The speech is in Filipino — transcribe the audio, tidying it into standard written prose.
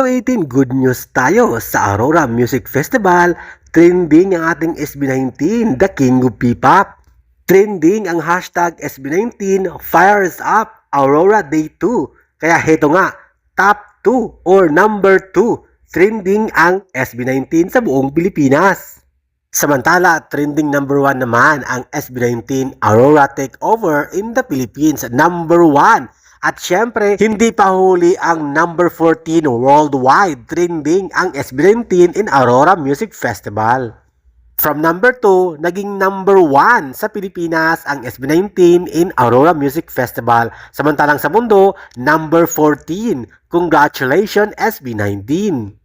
Hello 18, good news tayo sa Aurora Music Festival. Trending ang ating SB19, the King of P-Pop. Trending ang hashtag SB19 Fires Up Aurora Day 2. Kaya heto nga, top 2 or number 2 trending ang SB19 sa buong Pilipinas. Samantala, trending number 1 naman ang SB19 Aurora Takeover in the Philippines, number 1. At syempre, hindi pa huli ang number 14 worldwide trending ang SB19 in Aurora Music Festival. From number 2, naging number 1 sa Pilipinas ang SB19 in Aurora Music Festival. Samantalang sa mundo, number 14. Congratulations SB19!